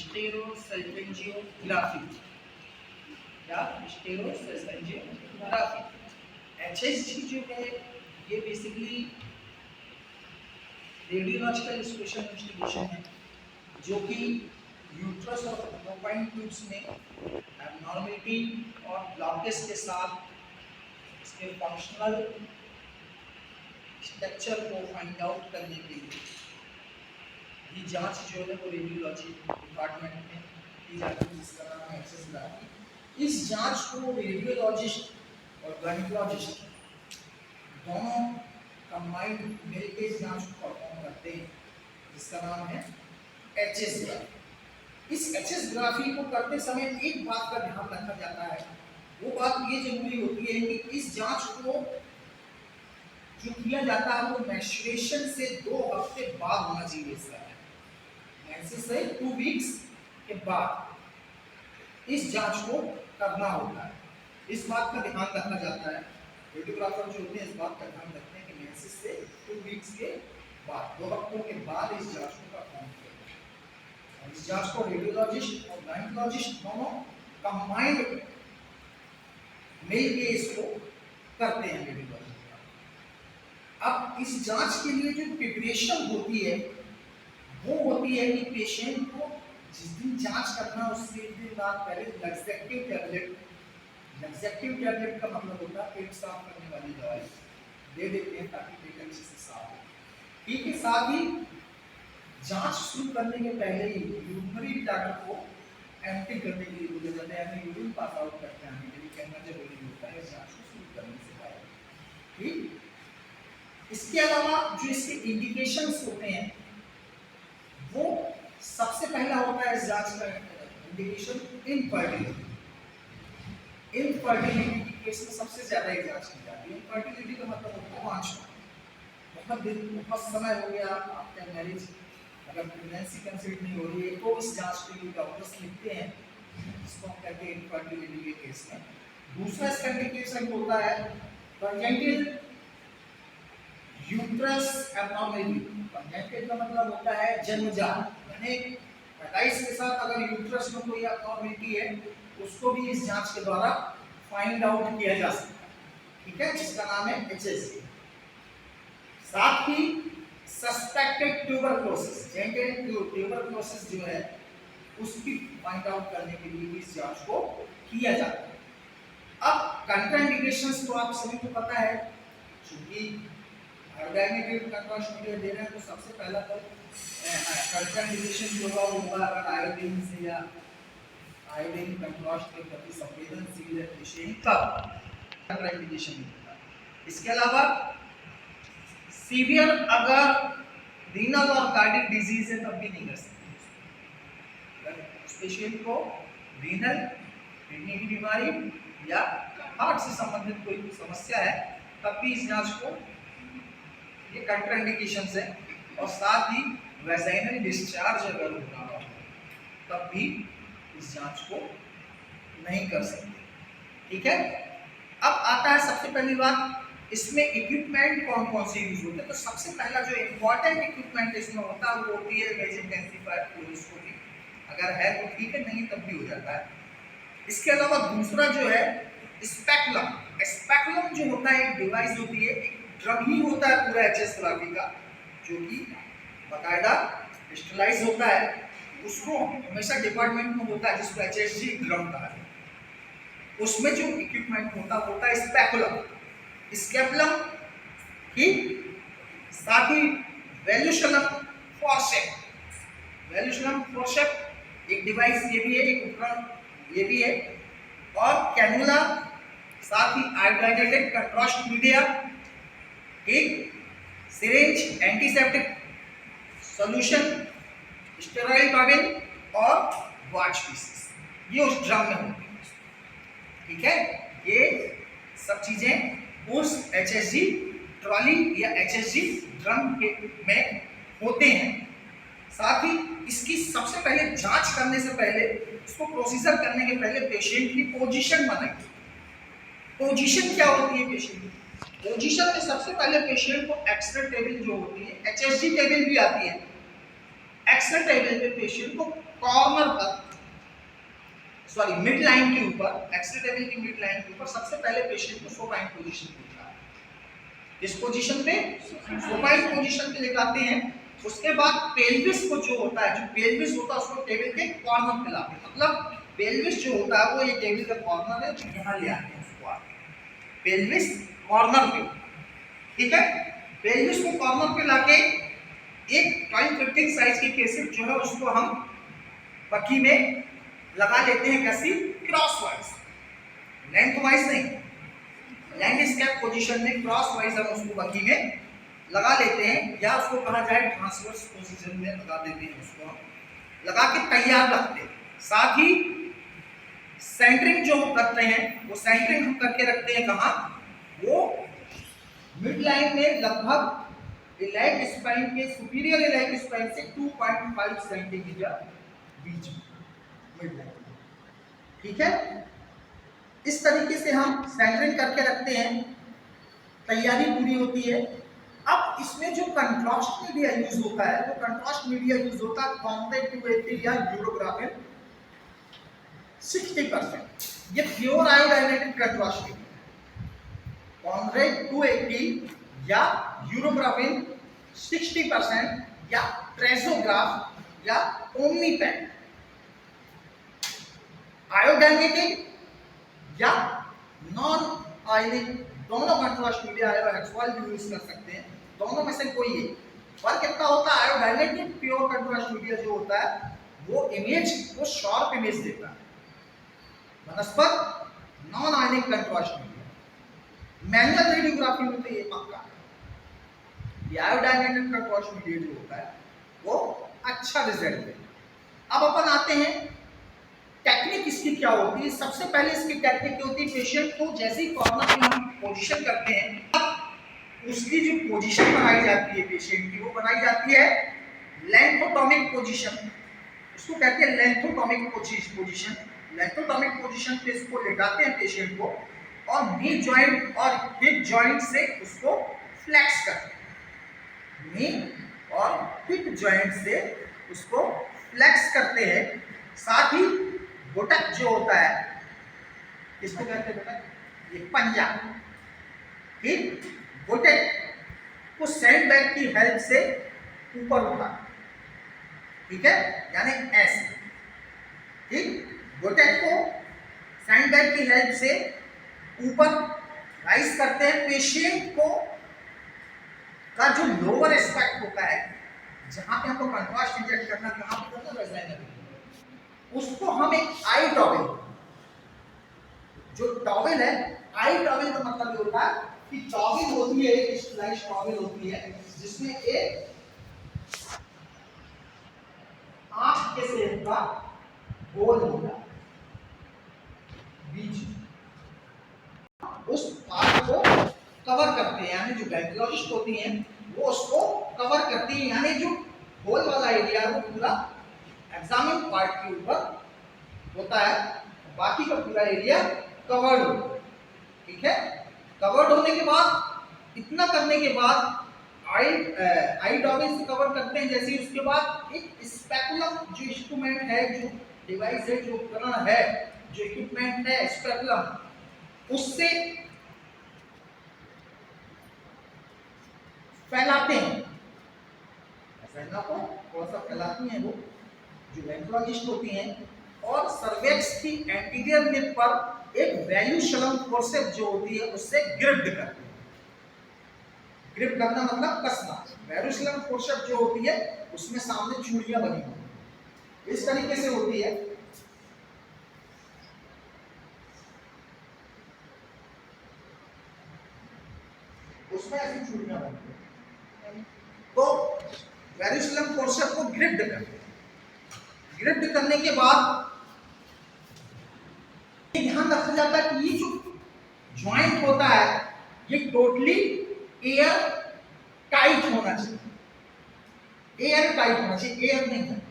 स्टेरोसल्फेंजियोग्राफी या स्टेरोसल्फेंजियोग्राफी। एचएसजी जो है ये बेसिकली रेडियोलॉजिकल स्पेशल इन्वेस्टिगेशन है जो कि यूट्रस और फलोपाइन ट्यूब्स में एबनॉर्मलिटी और ब्लॉकेज के साथ इसके फंक्शनल स्ट्रक्चर को फाइंड आउट करने के लिए ये जांच जो है वो रेडियोलॉजी डिपार्टमेंट में की जाती है जिसका नाम है एक्सेसग्राफी। इस जांच को रेडियोलॉजिस्ट और गायनेकोलॉजिस्ट दोनों कंबाइंड मिलकर इस जांच को परफॉर्म करते हैं जिसका नाम है एचएसग्राफी। इस एचएसग्राफी को करते समय एक बात का ध्यान रखा जाता है, वो बात ये जरूरी होती है कि इस जांच को जो किया जाता है वो मेंस्ट्रुएशन से 2 हफ्ते बाद होना चाहिए। मेंसेस से 2 वीक्स के बाद इस जांच को करना होता है। इस बात का ध्यान रखा जाता है, रेडियोग्राफर जो होते हैं इस बात का ध्यान रखते हैं कि मेंसेस से 2 वीक्स के बाद 2 हफ्तों के बाद इस जांच को परफॉर्म किया जाता है। इस जांच को रेडियोलॉजिस्ट और गायनेकोलॉजिस्ट दोनों कंबाइंड मिलके इसको करते हैं रेडियोलॉजी। अब इस जांच के लिए जो प्रिपरेशन होती है वो होती है कि पेशेंट को जिस दिन जांच करना उससे एक दिन बाद पहले लग्जेक्टिव टैबलेट का मतलब होता है पेट साफ करने वाली दवाई दे देते हैं ताकि पेट अच्छे से साफ हो। ठीक है, साथ ही जांच शुरू करने के पहले ही यूरिनरी ब्लैडर को एम्प्टी करने के लिए बोला जाता है, यानी यूरिन पास आउट करके आने के लिए कहना जरूरी होता है जांच को शुरू करने से पहले। ठीक, इसके अलावा जो इसके इंडिकेशंस होते हैं वो सबसे पहला होता है इस जांच का इंडिकेशन इनफर्टिलिटी के केस में सबसे ज्यादा ये जांच की जाती है। इनफर्टिलिटी का मतलब होता है वांछना, बहुत समय हो गया आपका मैरिज, अगर प्रेगनेंसी कंसीव नहीं हो रही है तो इस जांच के लिए डॉक्टर्स लिखते हैं जिसको हम कहते हैं इनफर्टिलिटी के केस में। दूसरा इसका इंडिकेशन होता है कंजेनिटल यूट्रस एब्नॉर्मलिटी। कंजेनिटल का मतलब होता है जन्मजात, यानी पैदाइश के साथ अगर यूट्रस में कोई एब्नॉर्मलिटी है उसको भी इस जांच के द्वारा फाइंड आउट किया जा सकता है। ठीक है, जिसका नाम है एचएसजी। साथ ही सस्पेक्टेड ट्यूबरकुलोसिस, जेनिटल ट्यूबरकुलोसिस जो है उसकी फाइंड आउट करने के लिए इस जांच को किया जाता है। अब कंट्राइंडिकेशंस तो आप सभी को पता है, क्योंकि ऑर्गेनिक कंट्रास्ट मीडिया दे रहे हैं तो सबसे पहला तो कंट्राइंडिकेशन जो होगा अगर आयोडीन से या आयोडीन कंट्रास्ट के प्रति संवेदनशील है पेशेंट तब कंट्राइंडिकेशन होता है। इसके अलावा सीवियर अगर रीनल और कार्डिक डिजीज है तब भी नहीं कर सकते। उस पेशेंट को रीनल किडनी की बीमारी या हार्ट से संबंधित कोई समस्या है तब भी इस जांच को, ये कंट्राइंडिकेशंस है। और साथ ही वैजाइनल डिस्चार्ज अगर हो रहा हो तब भी इस जांच को नहीं कर सकते। ठीक है, अब आता है सबसे पहली बात, इसमें इक्विपमेंट कौन कौन से यूज होते हैं। तो सबसे पहला जो इम्पोर्टेंट इक्विपमेंट इसमें होता है वो होती है इमेज इंटेंसिफायर फ्लोरोस्कोपी। अगर है तो ठीक है, नहीं तब भी हो जाता है। इसके अलावा दूसरा जो है स्पेकुलम जो होता है एक डिवाइस होती है, एक ड्रम ही होता है पूरा एचएसग्राफी का जो कि बाकायदा स्टेलाइज होता है, उसको हमेशा डिपार्टमेंट में होता है जिसको एचएसजी ड्रम कहा है। उसमें जो इक्विपमेंट होता है स्केपुलम की, साथ ही वैल्यूशनम फॉरसेप एक डिवाइस ये भी है, एक उपकरण ये भी है, और कैनुला, साथ ही आयोडाइनेटेड कंट्रास्ट मीडिया, एक syringe, antiseptic solution, steroid towel और वॉच पीसेस, ये उस ड्रम में होती है। ठीक है, ये सब चीजें उस एचएसजी ट्रॉली या एचएसजी ड्रम के में होते हैं। साथ ही इसकी सबसे पहले जांच करने से पहले, इसको प्रोसीजर करने के पहले पेशेंट की पोजीशन बनाई। पोजीशन क्या होती है पेशेंट की? पोजीशन में सबसे पहले पेशेंट को एक्सरे टेबल जो होती है, एचएसजी टेबल भी आती है, एक्सरे टेबल पे पेशेंट को कॉर्नर पर, सॉरी मिड लाइन के ऊपर, एक्सरे टेबल की मिड लाइन के ऊपर सबसे पहले पेशेंट को सोपाइन पोजीशन पे लेटा है। इस पोजीशन पे सोपाइन पोजीशन पे लेटाते हैं। उसके बाद पेल्विस को जो होता है, जो पेल्विस होता है उसको टेबल के कॉर्नर पे लाते हैं। मतलब पेल्विस जो होता है वो ये टेबल का कॉर्नर है, तो यहाँ ले आते हैं उसको आके पेल्विस कॉर्नर पे, ठीक है। पेल्विस को कॉर्नर पे लाके एक 12-15 साइज की केसेट जो है उसको हम बकी में लगा लेते हैं। कैसी? क्रॉस वाइज, लेंथ वाइज नहीं, लैंडस्केप पोजीशन में क्रॉस वाइज हम उसको बकी में लगा लेते हैं, या उसको कहा जाए ट्रांसवर्स पोजीशन में लगा देते हैं। उसको हम लगा के तैयार रखते हैं। साथ ही सेंटरिंग जो करते हैं वो सेंटरिंग हम करके रखते हैं कहाँ? वो मिड लाइन में लगभग इलाइक स्पाइन के सुपीरियर इलाइक स्पाइन से 2.5 सेंटीमीटर बीच में मिड लाइन, ठीक है। इस तरीके से हम सेंटरिंग करके रखते हैं, तैयारी पूरी होती है। अब इसमें जो कंट्रास्ट मीडिया यूज होता है, वो कंट्रास्ट मीडिया यूज होता है कॉम्पैक्ट 280 या यूरोग्राफिन 60%। ये प्योर आयोडाइनेटेड कंट्रास्ट मीडिया, कॉम्पैक्ट 280 या यूरोग्राफिन 60% या ट्रेसोग्राफ या ओमनीपैक। आयोडाइनेटेड या नॉन आयनिक दोनों कंट्रास्ट मीडिया हेक्सॉइल भी यूज कर सकते हैं, दोनों में से कोई एक। फर्क कितना होता है? आयोडाइनेटेड प्योर कंट्रास्ट मीडिया जो होता है वो इमेज को शार्प इमेज देता है, बनस्पत non ionic contrast media manual radiography में तो ये पक्का है। ये आयोडाइनेटेड कंट्रास्ट मीडिया जो होता है वो अच्छा रिजल्ट है। अब अपन आते हैं टेक्निक इसकी क्या होती है। सबसे पहले इसकी टेक्निक होती है, पेशेंट को जैसे ही कॉर्नर में हम पोजीशन करते हैं, उसकी जो पोजीशन बनाई जाती है पेशेंट की, वो बनाई जाती है लेंथोटोमिक पोजीशन। उसको कहते हैं लेंथोटोमिक पोजीशन। लेंथोटोमिक पोजीशन पे इसको लेटाते हैं पेशेंट को, और नी जॉइंट और हिप जॉइंट से उसको फ्लेक्स करते हैं। नी और हिप जॉइंट से उसको फ्लेक्स करते हैं। साथ ही बुटक जो होता है, इसको कहते हैं बुटक, ये पंजा, ठीक। बुटक को सैंडबैग की हेल्प से ऊपर उठा, ठीक है, यानी ऐसे, ठीक। बुटक को सैंडबैग की हेल्प से ऊपर राइज करते हैं। पेशेंट को का जो लोअर एस्पेक्ट होता है, जहां पे हमको कंट्रास्ट इंजेक्ट करना, कहां पे करना, वेजाइना में, उसको हम एक आई टॉवेल, जो टॉवेल है, आई टॉवेल का मतलब ये होता है कि टॉवेल होती है, एक स्लाइस टॉवेल होती है जिसमें एक आंख के शेप का होल होता है बीच, उस पार्ट को कवर करते हैं, यानी जो गायनेकोलॉजिस्ट होती हैं वो उसको कवर करती हैं, यानी जो होल वाला एरिया है वो पूरा एग्जामिन पार्ट के ऊपर होता है, बाकी का पूरा एरिया कवर्ड होता है, ठीक है। कवर्ड होने के बाद, इतना करने के बाद आई टॉवेल से कवर करते हैं जैसे, उसके बाद एक स्पेकुलम जो इंस्ट्रूमेंट है, जो डिवाइस है, जो उपकरण है, जो इक्विपमेंट है, स्पेकुलम, उससे फैलाते हैं, फैला को थोड़ा सा फैलाती हैं वो जो गायनेकोलॉजिस्ट होती हैं, और सर्वेक्स की एंटीरियर लिप पर एक वैल्यूशलम फोर्सेप्स जो होती है उससे ग्रिप्ड करते हैं। ग्रिप करना मतलब कसना। वैल्यूशलम फोर्सेप्स जो होती है उसमें सामने चूड़ियां बनी होती हैं, इस तरीके से होती है। उसमें ऐसी चूड़ियां बनती हैं, तो वैल्यूशलम फोर्सेप्स को ग्रिप्ड करते हैं। ग्रिप्ड करने के बाद ध्यान रखा जाता है कि ये जो ज्वाइंट होता है ये टोटली एयर टाइट होना चाहिए, एयर टाइट होना चाहिए, एयर नहीं होना चाहिए,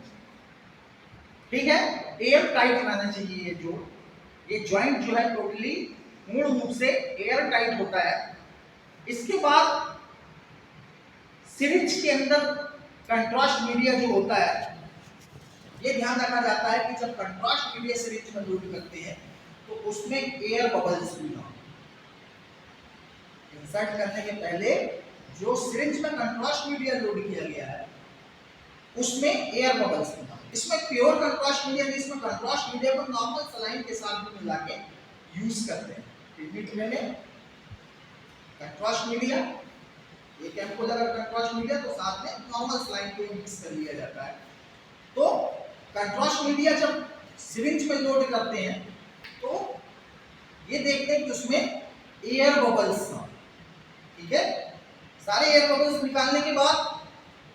ठीक है, एयर टाइट रहना चाहिए। ये जो ये ज्वाइंट जो है टोटली मूल रूप से एयर टाइट होता है। इसके बाद सिरिंज के अंदर कंट्रास्ट मीडिया जो होता है ये ध्यान रखा जाता है कि जब कंट्रास्ट मीडिया सिरिंज में लोड करते हैं तो उसमें एयर बबल्स भी ना हो। इंसर्ट करने के पहले जो सिरिंज में कंट्रास्ट मीडिया लोड किया गया है उसमें एयर बबल्स भी ना हो। इसमें प्योर कंट्रास्ट मीडिया नहीं, इसमें कंट्रास्ट मीडिया को नॉर्मल सलाइन के साथ भी मिला के यूज करते हैं। ट्रीटमेंट में कंट्रास्ट मीडिया, एक एम्पुल अगर कंट्रास्ट मीडिया तो साथ में नॉर्मल सलाइन को मिक्स कर लिया जाता है। तो कंट्रास्ट मीडिया जब सिरिंज में लोड करते हैं तो ये देखते हैं कि उसमें एयर बबल्स ना, ठीक है। सारे एयर बबल्स निकालने के बाद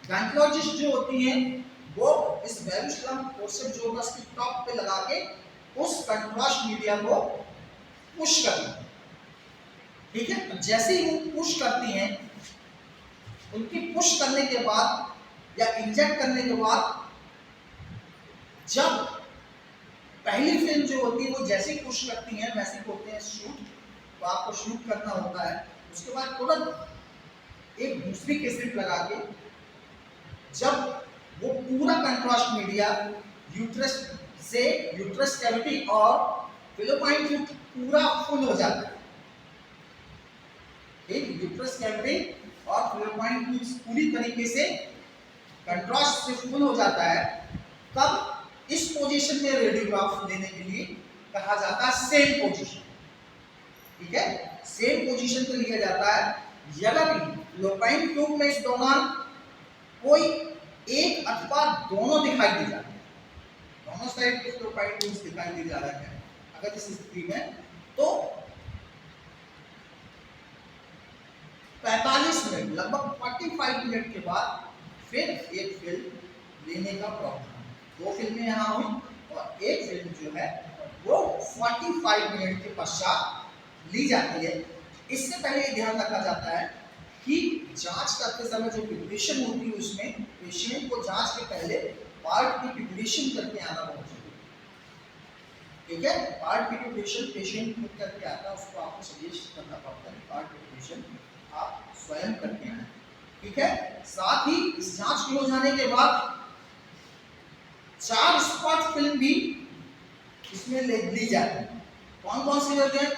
गायनेकोलॉजिस्ट जो होती हैं वो इस वेलुस्ट्रम फोर्सेप्स जो होगा उसकी टॉप पे लगा के उस कंट्रास्ट मीडिया को पुश करती हैं, ठीक है। तो जैसे ही वो पुश करती हैं, उनकी पुश करने के बाद या इंजेक्ट करने के बाद जब पहली फिल्म जो होती है वो जैसे ही पुश करती हैं वैसे ही होते हैं शूट, तो आपको शूट करना होता है। उसके बाद तुरंत एक दूसरी कैसेट लगा के जब वो पूरा कंट्रास्ट मीडिया यूट्रस से यूट्रस कैविटी और फिलोपाइन ट्यूब पूरा फुल हो जाता है, ठीक। यूट्रस कैविटी और फिलोपाइन ट्यूब पूरी तरीके से कंट्रास्ट से फुल हो जाता है, तब इस पोजीशन में रेडियोग्राफ लेने के लिए कहा जाता है सेम पोजीशन, ठीक है। सेम पोजीशन पे लिया जाता है। अगर फिलोपाइन ट्यूब में इस दौरान कोई एक अथवा दोनों दिखाई दे जाते हैं, दोनों साइड के फिलोपाइन ट्यूब्स दिखाई दे जा रहे हैं अगर इस स्थिति में, तो 45 मिनट लगभग 45 मिनट के बाद फिर एक फिल्म लेने का प्रावधान। 2 फिल्में यहाँ हुई और एक फिल्म जो है वो 45 मिनट के पश्चात ली जाती है। इससे पहले ये ध्यान रखा जाता है कि जांच करते समय जो प्रिपरेशन होती है उसमें पेशेंट को जांच के पहले पार्ट की प्रिपरेशन करके आना बहुत जरूरी है, ठीक है। पार्ट की प्रिपरेशन पेशेंट खुद करके आता है, उसको आपको सजेस्ट करना पड़ता है। पार्ट की प्रिपरेशन आप स्वयं करके आए, ठीक है। साथ ही इस जांच के हो जाने के बाद 4 स्पॉट फिल्म भी इसमें ली जाती है। कौन कौन सी होती है?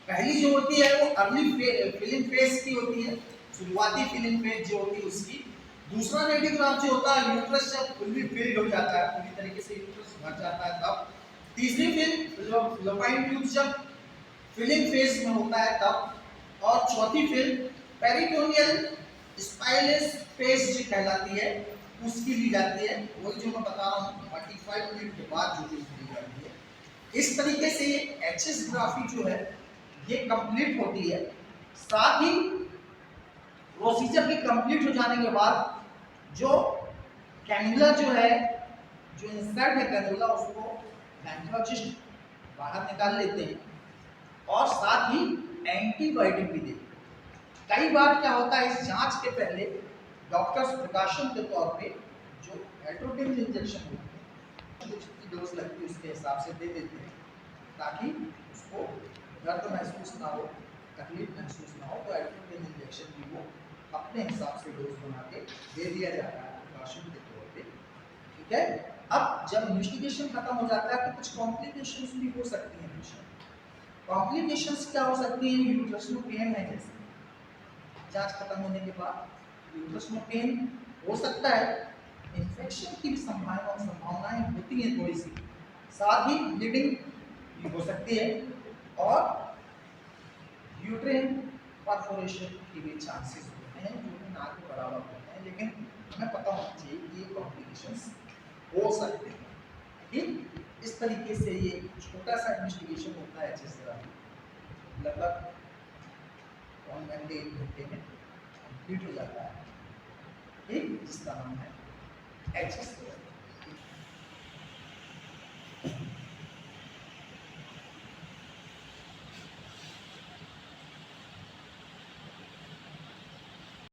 पहली जो होती है वो अर्ली फिल्म फेज की होती है, शुरुआती फिल्म फेज जो होती है उसकी। दूसरा रेडियोग्राफ जो होता है यूट्रस जब फुल्ली फिल्ड हो जाता है, पूरी तरीके से यूट्रस भर जाता है तब। तीसरी फिल्म फिलोपाइन ट्यूब जब फिलिंग फेज में होता है तब। और चौथी फिल्म पेरिटोनियल स्पाइलेस फेज जो कहलाती है उसकी ली जाती है। वही जो मैं बता रहा हूँ 45 मिनट के बाद जो ली जाती है। इस तरीके से ये एचएसग्राफी जो है ये कंप्लीट होती है। साथ ही प्रोसीजर के कंप्लीट हो जाने के बाद जो कैनुला जो है, जो इंसर्ट है कैनुला, उसको गायनेकोलॉजिस्ट बाहर निकाल लेते हैं और साथ ही एंटीबायोटिक भी देते हैं। कई बार क्या होता है इस जांच के पहले डॉक्टर्स प्रिकॉशन के तौर पे जो एट्रोपिन इंजेक्शन होती है, जितनी डोज लगती है उसके हिसाब से दे देते हैं ताकि उसको दर्द महसूस ना हो, तकलीफ महसूस ना हो। तो एट्रोपिन इंजेक्शन भी वो अपने हिसाब से डोज बना के दे दिया जाता है प्रिकॉशन के तौर पे, ठीक है। अब जब इन्वेस्टिगेशन खत्म हो जाता है तो कुछ कॉम्प्लिकेशंस भी हो सकती हैं पेशेंट। कॉम्प्लिकेशंस क्या हो सकती हैं? यूट्रस में पेन है, जैसे जांच खत्म होने के बाद यूट्रस में पेन हो सकता है, इन्फेक्शन की भी संभावनाएं होती हैं थोड़ी सी, साथ ही ब्लीडिंग भी हो सकती है और यूट्रेन परफोरेशन की भी चांसेस होते हैं जो कि नाक के बराबर होते हैं, लेकिन हमें पता होना चाहिए कि ये कॉम्प्लिकेशंस हो सकते हैं, ठीक। इस तरीके से ये छोटा सा इन्वेस्टिगेशन होता है एचएसग्राफी, लगभग 1 घंटे 1 घंटे में कंप्लीट हो जाता है, ठीक, जिसका नाम है एचएसग्राफी।